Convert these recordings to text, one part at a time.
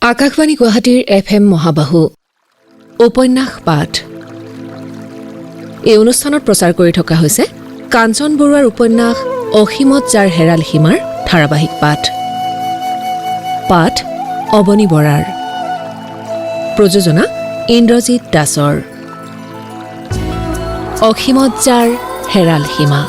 আকাশবাণী গুৱাহাটীৰ FM মহাবাহু উপন্যাস পাঠ এই অনুষ্ঠানত প্ৰচাৰ কৰি থকা হৈছে কাঞ্চন বৰুৱাৰ উপন্যাস অসীমত যাৰ হেৰাল সীমাৰ ধাৰাবাহিক পাঠ পাঠ অবনী বৰাৰ প্ৰযোজনা ইন্দ্ৰজিৎ দাসৰ অসীমত যাৰ হেৰাল সীমা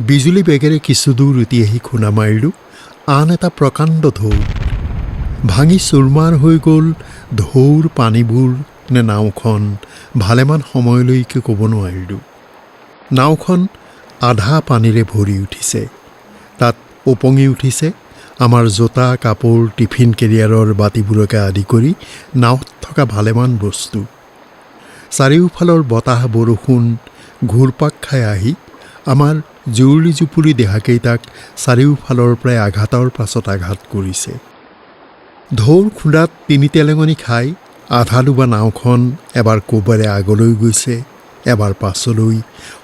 বিজুলী বেগেৰে কিছুদূৰ উটি আহি খুন্দা মাৰিলোঁ আন এটা প্ৰকাণ্ড ঢৌ ভাঙি চুৰমাৰ হৈ গ'ল ঢৌৰ পানীবোৰ নে নাওখন ভালেমান সময়লৈকে ক'ব নোৱাৰিলোঁ। নাওখন আধা পানীৰে ভৰি উঠিছে, তাত ওপঙি উঠিছে আমাৰ জোতা কাপোৰ টিফিন কেৰিয়াৰৰ বাতিবোৰকে আদি কৰি নাৱত থকা ভালেমান বস্তু। চাৰিওফালৰ বতাহ বৰষুণ ঘূৰপাক খাই আহি আমাৰ জুৰুলি জুপুৰি দেহাকেইটাক চাৰিওফালৰ পৰাই আঘাতৰ পাছত আঘাত কৰিছে। ঢৌৰ খুন্দাত তিনি তেলেঙনি খাই আধা ডুবা নাওখন এবাৰ ক'বাৰে আগলৈ গৈছে, এবাৰ পাছলৈ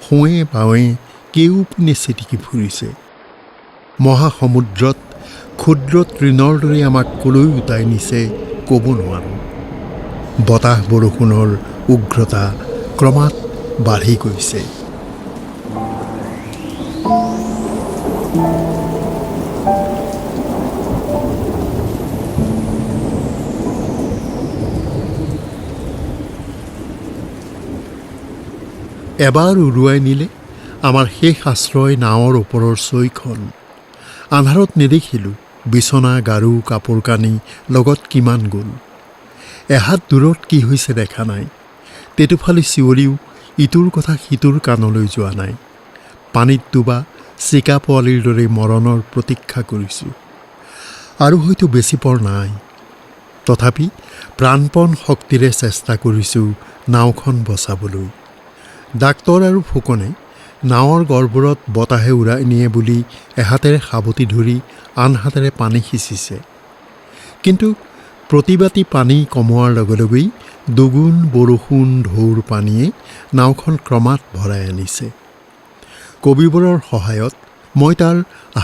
সোঁৱে বাৱে কেওপিনে চিটিকি ফুৰিছে। মহাসমুদ্ৰত ক্ষুদ্ৰ তৃণৰ দৰে আমাক কলৈ উটাই নিছে ক'ব নোৱাৰোঁ। বতাহ বৰষুণৰ উগ্ৰতা ক্ৰমাৎ বাঢ়ি গৈছে। এবাৰ উৰুৱাই নিলে আমাৰ শেষ আশ্ৰয় নাৱৰ ওপৰৰ চৈখন। আন্ধাৰত নেদেখিলোঁ বিচনা গাৰু কাপোৰ কানি লগত কিমান গ'ল। এহাত দূৰত কি হৈছে দেখা নাই। তেতুফালে চিঞৰিও ইটোৰ কথা সিটোৰ কাণলৈ যোৱা নাই। পানীত ডুবা চিকা পোৱালিৰ দৰে মৰণৰ প্ৰতীক্ষা কৰিছোঁ। আৰু হয়তো বেছি পৰ নাই। তথাপি প্ৰাণপণ শক্তিৰে চেষ্টা কৰিছোঁ নাওখন বচাবলৈ। ডাক্তৰ আৰু ফুকনে নাৱৰ গৰ্ভৰত বতাহে উৰাই নিয়ে বুলি এহাতেৰে সাৱটি ধৰি আন হাতেৰে পানী সিঁচিছে। কিন্তু প্ৰতিবাতি পানী কমোৱাৰ লগে লগেই দুগুণ বৰষুণ ঢৌৰ পানীয়ে নাওখন ক্ৰমাৎ ভৰাই আনিছে। কবিবৰৰ সহায়ত মই তাৰ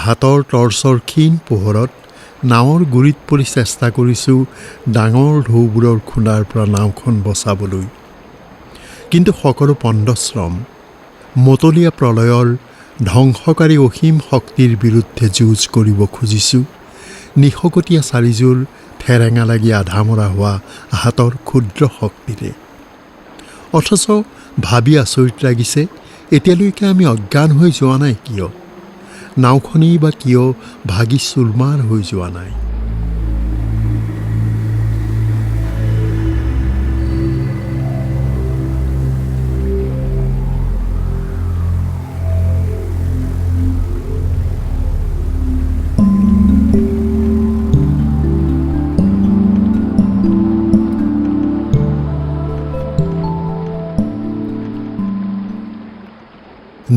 হাতৰ টৰ্চৰ ক্ষীণ পোহৰত নাৱৰ গুৰিত পৰি চেষ্টা কৰিছোঁ ডাঙৰ ঢৌবোৰৰ খুন্দাৰ পৰা নাওখন বচাবলৈ। কিন্তু সকলো পণ্ডশ্ৰম। মতলীয়া প্ৰলয়ৰ ধ্বংসকাৰী অসীম শক্তিৰ বিৰুদ্ধে যুঁজ কৰিব খুজিছোঁ নিশকতীয়া চাৰিযোৰ ঠেৰেঙা লাগি আধা মৰা হোৱা হাতৰ ক্ষুদ্ৰ শক্তিৰে। অথচ ভাবি আচৰিত লাগিছে এতিয়ালৈকে আমি অজ্ঞান হৈ যোৱা নাই কিয়? নাওখনেই বা কিয় ভাগি চুৰমাৰ হৈ যোৱা নাই?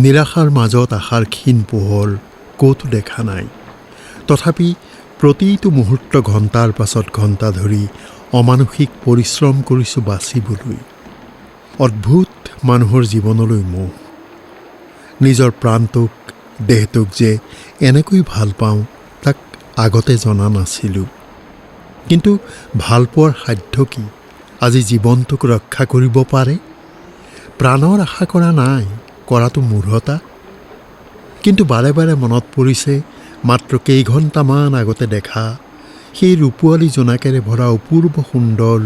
নিৰাশাৰ মাজত আশাৰ ক্ষীণ পোহৰ ক'তো দেখা নাই। তথাপি প্ৰতিটো মুহূৰ্ত ঘণ্টাৰ পাছত ঘণ্টা ধৰি অমানসিক পৰিশ্ৰম কৰিছোঁ বাচিবলৈ। অদ্ভুত মানুহৰ জীৱনলৈ মোহ। নিজৰ প্ৰাণটোক দেহটোক যে এনেকৈ ভাল পাওঁ তাক আগতে জনা নাছিলোঁ। কিন্তু ভাল পোৱাৰ সাধ্য কি আজি জীৱনটোক ৰক্ষা কৰিব পাৰে? প্ৰাণৰ আশা কৰা নাই, কৰাটো মূঢ়তা। কিন্তু বাৰে বাৰে মনত পৰিছে মাত্ৰ কেইঘণ্টামান আগতে দেখা সেই ৰূপোৱালী জোনাকেৰে ভৰা অপূৰ্ব সুন্দৰ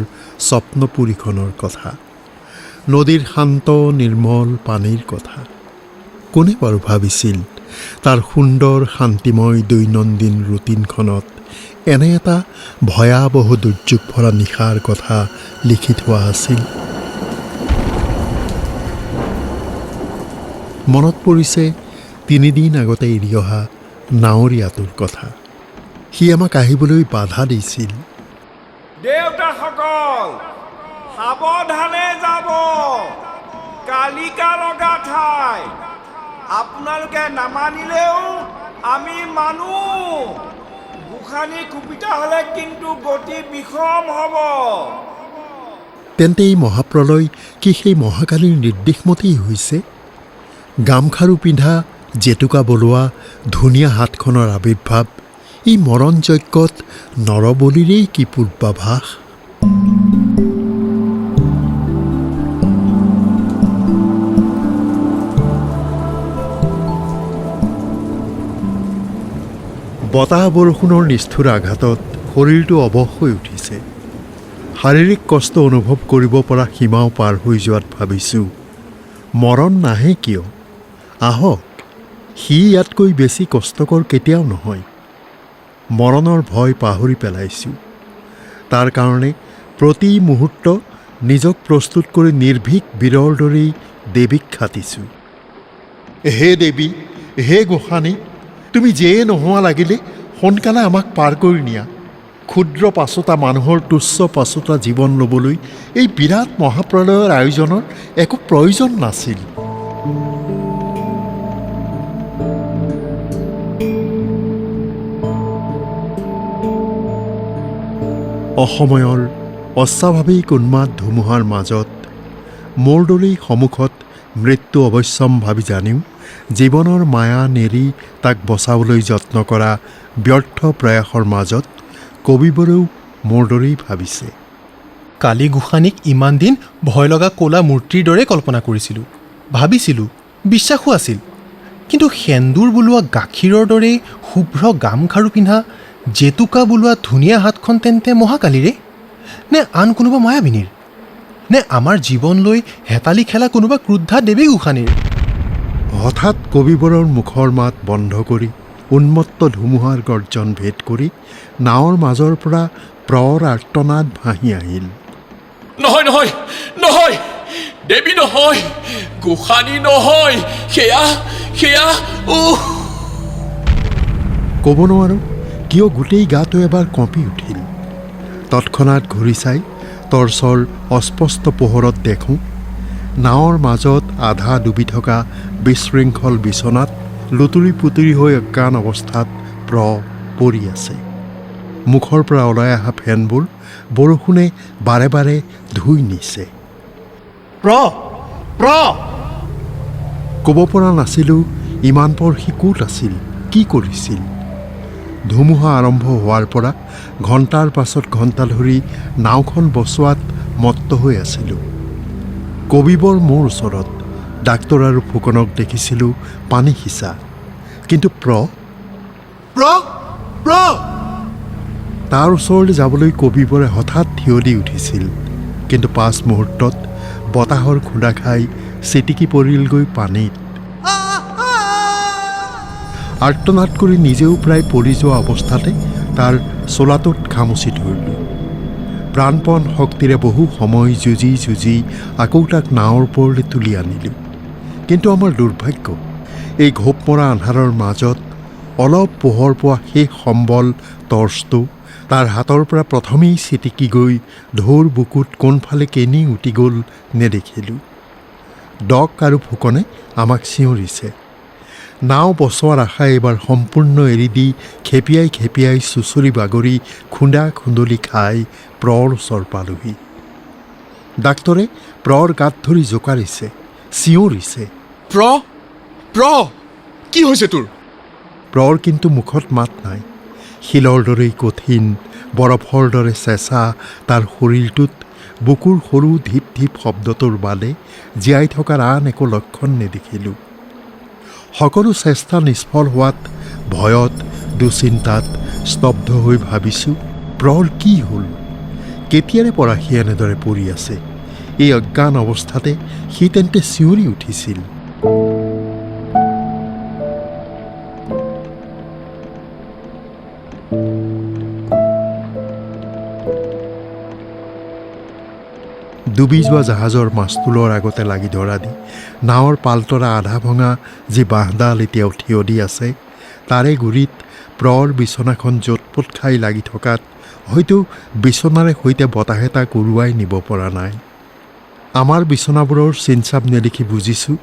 স্বপ্নপুৰীখনৰ কথা, নদীৰ শান্ত নিৰ্মল পানীৰ কথা। কোনে বাৰু ভাবিছিল তাৰ সুন্দৰ শান্তিময় দৈনন্দিন ৰুটিনখনত এনে এটা ভয়াৱহ দুৰ্যোগ ভৰা নিশাৰ কথা লিখি থোৱা আছিল। মনত পৰিছে 3 দিন আগতে এৰি অহা নাৱৰীয়াটোৰ কথা। সি আমাক আহিবলৈ বাধা দিছিল। দেউতাসকল সাৱধানে যাব, কালিকা লগা ঠাই, আপোনালোকে নামানিলেও আমি মানো। গোসানী কুপিতা হ'লে কিন্তু গতি বিষম হ'ব। তেন্তে এই মহাপ্ৰলয় কি সেই মহাকালীৰ নিৰ্দেশমতেই হৈছে? গামখাৰু পিন্ধা, জেতুকা বলোৱা ধুনীয়া হাতখনৰ আৱিৰ্ভাৱ, এই মৰণ যজ্ঞত নৰবলিৰেই কি পূৰ্বাভাস? বতাহ বৰষুণৰ নিষ্ঠুৰ আঘাতত শৰীৰটো অৱশ হৈ উঠিছে। শাৰীৰিক কষ্ট অনুভৱ কৰিব পৰা সীমাও পাৰ হৈ যোৱাত ভাবিছোঁ, মৰণ নাহে কিয়? আহক, সি ইয়াতকৈ বেছি কষ্টকৰ কেতিয়াও নহয়। মৰণৰ ভয় পাহৰি পেলাইছোঁ। তাৰ কাৰণে প্ৰতি মুহূৰ্ত নিজক প্ৰস্তুত কৰি নিৰ্ভীক বীৰৰ দৰেই দেৱীক খাটিছোঁ। হে দেৱী, হে গোসানী, তুমি যিয়ে নোহোৱা লাগিলে সোনকালে আমাক পাৰ কৰি নিয়া। ক্ষুদ্ৰ পাছোতা মানুহৰ তুচ্ছ পাছোতা জীৱন ল'বলৈ এই বিৰাট মহাপ্ৰলয়ৰ আয়োজনৰ একো প্ৰয়োজন নাছিল। অসময়ৰ অস্বাভাৱিক উন্মাদ ধুমুহাৰ মাজত মোৰ দৰেই সন্মুখত মৃত্যু অৱশ্যম ভাবি জানিও জীৱনৰ মায়া নেৰি তাক বচাবলৈ যত্ন কৰা ব্যৰ্থ প্ৰয়াসৰ মাজত কবিবৰেও মোৰ দৰেই ভাবিছে। কালি গোসানীক ইমান দিন ভয় লগা ক'লা মূৰ্তিৰ দৰে কল্পনা কৰিছিলোঁ, ভাবিছিলোঁ, বিশ্বাসো আছিল। কিন্তু সেন্দুৰ বোলোৱা গাখীৰৰ দৰে শুভ্ৰ গামখাৰু পিন্ধা, জেতুকা বোলোৱা ধুনীয়া হাতখন তেন্তে মহাকালীৰে নে আন কোনোবা মায়াবিনীৰ? নে আমাৰ জীৱনলৈ হেতালি খেলা কোনোবা ক্ৰোদ্ধা দেৱী গোসানীৰ? হঠাৎ কবিবৰৰ মুখৰ মাত বন্ধ কৰি উন্মত্ত ধুমুহাৰ গৰ্জন ভেদ কৰি নাৱৰ মাজৰ পৰা প্ৰৰ আৰ্তনাদ ভাহি আহিল। নহয় নহয় নহয়, দেৱী নহয়, গোসানী নহয়, সেয়া সেয়া ক'ব নোৱাৰোঁ কিয় গোটেই গাটো এবাৰ কঁপি উঠিল। তৎক্ষণাত ঘূৰি চাই টৰ্চৰ অস্পষ্ট পোহৰত দেখোঁ নাৱৰ মাজত আধা ডুবি থকা বিশৃংখল বিচনাত লুতুৰি পুতুৰি হৈ অজ্ঞান অৱস্থাত পৰি আছে। মুখৰ পৰা ওলাই অহা ফেনবোৰ বৰষুণে বাৰে বাৰে ধুই নিছে। ক'ব পৰা নাছিলোঁ ইমান পৰ সি ক'ত আছিল, কি কৰিছিল। ধুমুহা আৰম্ভ হোৱাৰ পৰা ঘণ্টাৰ পাছত ঘণ্টা ধৰি নাওখন বচোৱাত মত্ত হৈ আছিলোঁ। কবিবৰ মোৰ ওচৰত, ডাক্তৰ আৰু ফুকনক দেখিছিলোঁ পানী সিঁচা। কিন্তু তাৰ ওচৰলৈ যাবলৈ কবিবৰে হঠাৎ থিয় দি উঠিছিল। কিন্তু পাছ মুহূৰ্তত বতাহৰ খুন্দা খাই চিটিকি পৰিলগৈ পানীত। আৰ্তনাদ কৰি নিজেও প্ৰায় পৰি যোৱা অৱস্থাতে তাৰ চোলাটোত খামুচি ধৰিলোঁ। প্ৰাণপণ শক্তিৰে বহু সময় যুঁজি আকৌ তাক নাৱৰ ওপৰলৈ তুলি আনিলোঁ। কিন্তু আমাৰ দুৰ্ভাগ্য, এই ঘোপ মৰা আন্ধাৰৰ মাজত অলপ পোহৰ পোৱা শেষ সম্বল টৰ্চটো তাৰ হাতৰ পৰা প্ৰথমেই চিটিকি গৈ ঢৌৰ বুকুত কোনফালে কেনি উটি গ'ল নেদেখিলোঁ। ডক আৰু ফুকনে আমাক চিঞৰিছে। নাও বচোৱাৰ আশা এইবাৰ সম্পূৰ্ণ এৰি দি খেপিয়াই চুচৰি বাগৰি খুন্দা খুন্দলি খাই প্ৰৰ ওচৰ পালোহি। ডাক্তৰে প্ৰৰ গাত ধৰি জোকাৰিছে, চিঞৰিছে, কি হৈছে তোৰ? প্ৰৰ কিন্তু মুখত মাত নাই। শিলৰ দৰেই কঠিন, বৰফৰ দৰে চেঁচা তাৰ শৰীৰটোত বুকুৰ সৰু ধিপ ধিপ শব্দটোৰ বাদে জীয়াই থকাৰ আন একো লক্ষণ নেদেখিলোঁ। সকলো চেষ্টা নিষ্ফল হোৱাত ভয়ত দুচিন্তাত স্তব্ধ হৈ ভাবিছোঁ, প্ৰল কি হ'ল? কেতিয়াৰে পৰা সি এনেদৰে পৰি আছে? এই অজ্ঞান অৱস্থাতে সি তেন্তে চিঞৰি উঠিছিল। ডুবি যোৱা জাহাজৰ মাস্তুলৰ আগতে লাগি ধৰা দি নাৱৰ পালতৰা আধা ভঙা যি বাঁহডাল এতিয়াও থিয় দি আছে, তাৰে গুৰিত প্ৰল বিচনাখন য'তপত খাই লাগি থকাত হয়তো বিচনাৰে সৈতে বতাহে তাক উৰুৱাই নিব পৰা নাই। আমাৰ বিচনাবোৰৰ চিনচাপ নেদেখি বুজিছোঁ,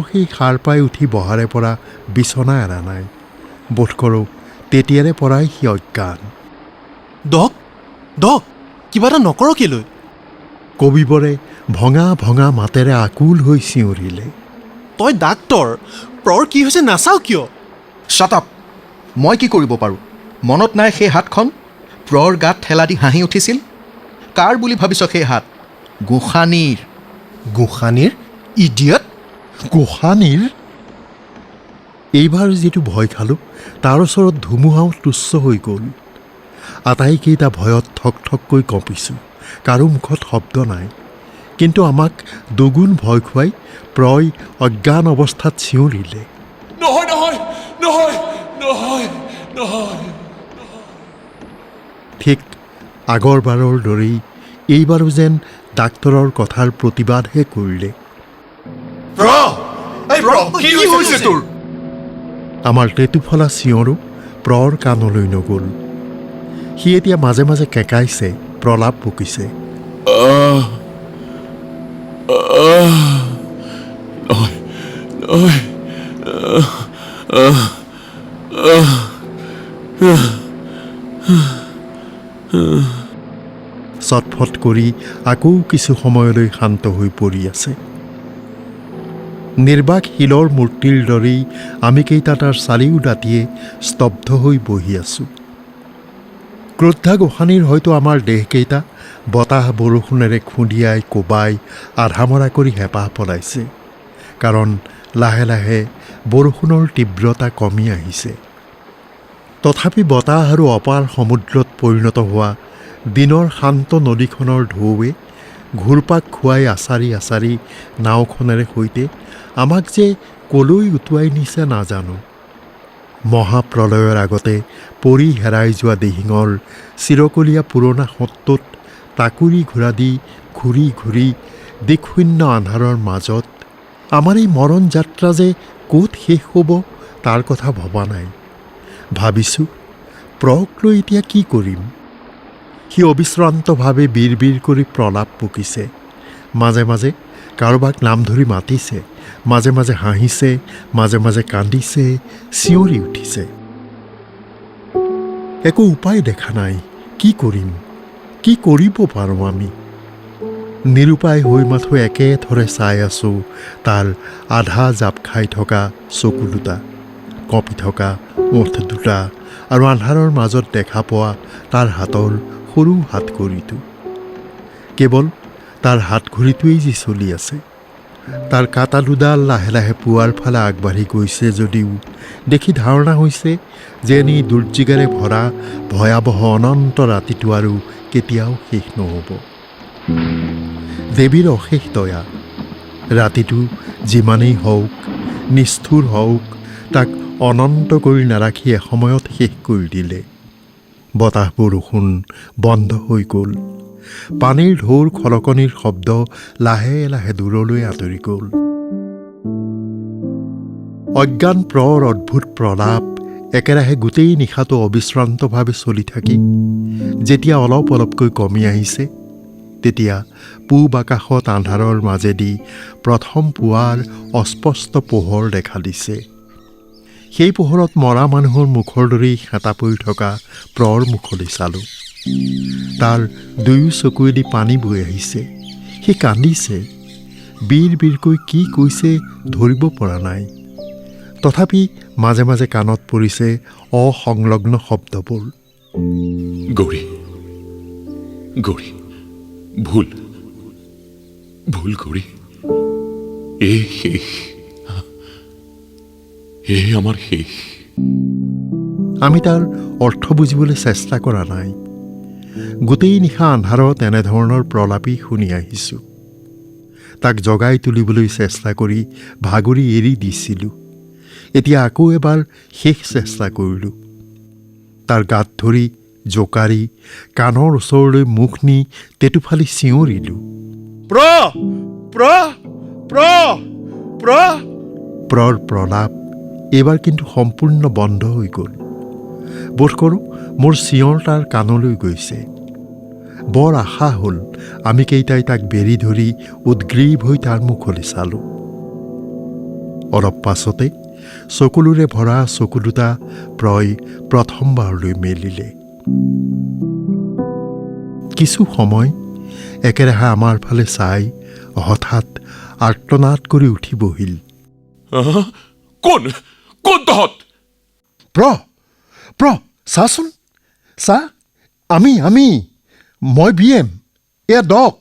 সেই সাৰ পাই উঠি বহাৰে পৰা বিচনা এৰা নাই। বোধ কৰোঁ তেতিয়াৰে পৰাই সি অজ্ঞান। ডক, কিবা এটা নকৰ কেলৈ? কবিবৰে ভঙা ভঙা মাতেৰে আকুল হৈ চিঞৰিলে। তই ডাক্তৰ, প্ৰৰ কি হৈছে নাচাও কিয়? Shut up! মই কি কৰিব পাৰোঁ? মনত নাই সেই হাতখন প্ৰৰ গাত ঠেলা দি হাঁহি উঠিছিল? কাৰ বুলি ভাবিছ সেই হাত? গোসানীৰ। গোসানীৰ? ইডিয়ট! গোসানীৰ? এইবাৰ যিটো ভয় খালোঁ তাৰ ওচৰত ধুমুহাও তুচ্ছ হৈ গ'ল। আটাইকেইটা ভয়ত ঠক ঠককৈ কঁপিছোঁ। কাৰো মুখত শব্দ নাই। কিন্তু আমাক দুগুণ ভয় খুৱাই প্ৰয় অজ্ঞান অৱস্থাত চিঞৰিলে। নহয় নহয় নহয় নহয় নহয়। ঠিক আগৰবাৰৰ দৰেই এইবাৰো যেন ডাক্তৰৰ কথাৰ প্ৰতিবাদহে কৰিলে। কি হৈছে তোৰ? আমাৰ টেটুফলা চিঞৰো প্ৰৰ কাণলৈ নগ'ল। সি এতিয়া মাজে মাজে কেঁকাইছে, প্ৰলাপ বকিছে। চটফট কৰি আকৌ কিছু সময়লৈ শান্ত হৈ পৰি আছে। নিৰ্বাক শিলৰ মূৰ্তিৰ দৰেই আমি কেইটা তাৰ চাৰিও দাঁতিয়ে স্তব্ধ হৈ বহি আছোঁ। ক্ৰোদ্ধা গোসানীৰ হয়তো আমাৰ দেহকেইটা বতাহ বৰষুণেৰে খুন্দিয়াই কোবাই আধামৰা কৰি হেঁপাহ পলাইছে। কাৰণ লাহে লাহে বৰষুণৰ তীব্ৰতা কমি আহিছে। তথাপি বতাহ আৰু অপাৰ সমুদ্ৰত পৰিণত হোৱা দিনৰ শান্ত নদীখনৰ ঢৌৱে ঘূৰপাক খুৱাই আচাৰি আচাৰি নাওখনেৰে সৈতে আমাক যে কলৈ উটুৱাই নিছে নাজানো। মহাপ্ৰলয়ৰ আগতে পৰি হেৰাই যোৱা দিহিঙৰ চিৰকলীয়া পুৰণা সত্ৰত টাকুৰি ঘোঁৰা দি ঘূৰি ঘূৰি দিকশূন্য আন্ধাৰৰ মাজত আমাৰ এই মৰণ যাত্ৰা যে ক'ত শেষ হ'ব তাৰ কথা ভবা নাই। ভাবিছোঁ প্ৰক লৈ এতিয়া কি কৰিম? সি অবিশ্ৰান্তভাৱে বিৰ বিৰ কৰি প্ৰলাপ বকিছে। মাজে মাজে কাৰোবাক নাম ধৰি মাতিছে, মাজে মাজে হাঁহিছে, মাজে মাজে কান্দিছে, চিঞৰি উঠিছে। একো উপায় দেখা নাই। কি কৰিম? কি কৰিব পাৰোঁ আমি? নিৰুপায় হৈ মাথো একেথৰে চাই আছোঁ তাৰ আধা জাপ খাই থকা চকু দুটা, কঁপি থকা ওঠ দুটা আৰু আন্ধাৰৰ মাজত দেখা পোৱা তাৰ হাতৰ সৰু হাতঘড়ীটো। কেৱল তাৰ হাতঘড়ীটোৱেই যি চলি আছে। তাৰ কাটা দুডাল লাহে লাহে পুৱাৰ ফালে আগবাঢ়ি গৈছে যদিও দেখি ধাৰণা হৈছে যেন এই দুৰ্যোগেৰে ভৰা ভয়াৱহ অনন্ত ৰাতিটো আৰু কেতিয়াও শেষ নহ'ব। দেৱীৰ অশেষ দয়া। ৰাতিটো যিমানেই হওক, নিষ্ঠুৰ হওক, তাক অনন্ত কৰি নাৰাখি এসময়ত শেষ কৰি দিলে। বতাহ বৰষুণ বন্ধ হৈ গ'ল। পানীৰ ঢৌৰ খলকনিৰ শব্দ লাহে লাহে দূৰলৈ আঁতৰি গ'ল। অজ্ঞান প্ৰৰ অদ্ভুত প্ৰলাপ একেৰাহে গোটেই নিশাটো অবিশ্ৰান্তভাৱে চলি থাকি যেতিয়া অলপ অলপকৈ কমি আহিছে, তেতিয়া পূব আকাশত আন্ধাৰৰ মাজেদি প্ৰথম পুৱাৰ অস্পষ্ট পোহৰ দেখা দিছে। সেই পোহৰত মৰা মানুহৰ মুখৰ দৰেই হেঁতা পৰি থকা প্ৰৰ মুখলৈ চালোঁ। তাৰ দুয়ো চকুৱেদি পানী বৈ আহিছে। সি কান্দিছে। বিৰ বিৰকৈ কি কৈছে ধৰিব পৰা নাই। তথাপি মাজে মাজে কাণত পৰিছে অসংলগ্ন শব্দবোৰ। গৌৰী, গৌৰী, ভুল ভুল গৌৰী। এই শেষ, এই আমাৰ শেষ। আমি তাৰ অৰ্থ বুজিবলৈ চেষ্টা কৰা নাই। গোটেই নিশা আন্ধাৰত এনেধৰণৰ প্ৰলাপী শুনি আহিছোঁ। তাক জগাই তুলিবলৈ চেষ্টা কৰি ভাগৰি এৰি দিছিলোঁ। এতিয়া আকৌ এবাৰ শেষ চেষ্টা কৰিলোঁ। তাৰ গাত ধৰি জোকাৰি কাণৰ ওচৰলৈ মুখ নি তেতুফালি চিঞৰিলোঁ, প্ৰৰ প্ৰলাপ এইবাৰ কিন্তু সম্পূৰ্ণ বন্ধ হৈ গ'ল। বোধ কৰোঁ মোৰ চিঞৰ তাৰ কাণলৈ গৈছে। বৰ আশা হ'ল আমি কেইটাই তাক বেৰি ধৰি উদ্গ্ৰীৱ হৈ তাৰ মুখলৈ চালোঁ। অলপ পাছতে চকুলোৰে ভৰা চকু দুটা প্ৰায় প্ৰথমবাৰলৈ মেলিলে। কিছু সময় একেৰাহে আমাৰ ফালে চাই হঠাৎ আৰ্তনাদ কৰি উঠি বহিল। কোন তহঁত? চাচোন, চা, আমি মই BM, এয়া ডক,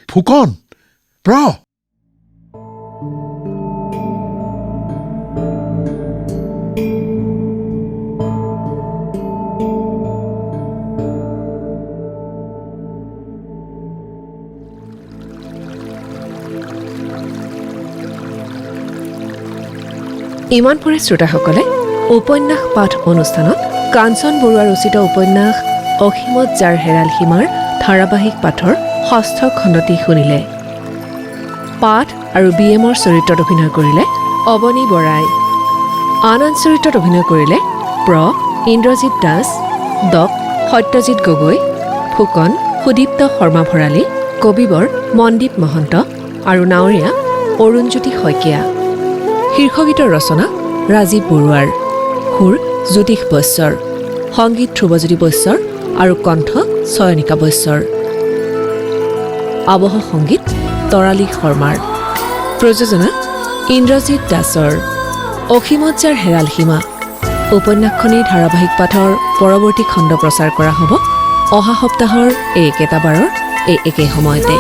ফুকন, ইমান পৰে শ্ৰোতাসকলে উপন্যাস পাঠ অনুষ্ঠানত কাঞ্চন বৰুৱা ৰচিত উপন্যাস অসীমত যাৰ হেৰাল সীমাৰ ধাৰাবাহিক পাঠৰ ৬ষ্ঠ খণ্ডটি শুনিলে। পাঠ আৰু BMৰ চৰিত্ৰত অভিনয় কৰিলে অৱনী বৰাই। আন চৰিত্ৰত অভিনয় কৰিলে ইন্দ্ৰজিৎ দাস, ডক সত্যজিৎ গগৈ, ফুকন সুদীপ্ত শৰ্মা ভৰালী, কবিবৰ মনদীপ মহন্ত আৰু নাৱৰীয়া অৰুণজ্যোতি শইকীয়া। শীৰ্ষগীতৰ ৰচনা ৰাজীৱ বৰুৱাৰ, সুৰ জ্যোতিষ বৈশ্যৰ, সংগীত ধ্ৰুৱজ্যোতি বৈশ্যৰ আৰু কণ্ঠ চয়নিকা বৈশ্যৰ। আৱহ সংগীত তৰালী শৰ্মাৰ। প্ৰযোজনা ইন্দ্ৰজিৎ দাসৰ। অসীমত যাৰ হেৰাল সীমা উপন্যাসখনিৰ ধাৰাবাহিক পাঠৰ পৰৱৰ্তী খণ্ড প্ৰচাৰ কৰা হ'ব অহা সপ্তাহৰ এই একেটা বাৰৰ এই একে সময়তে।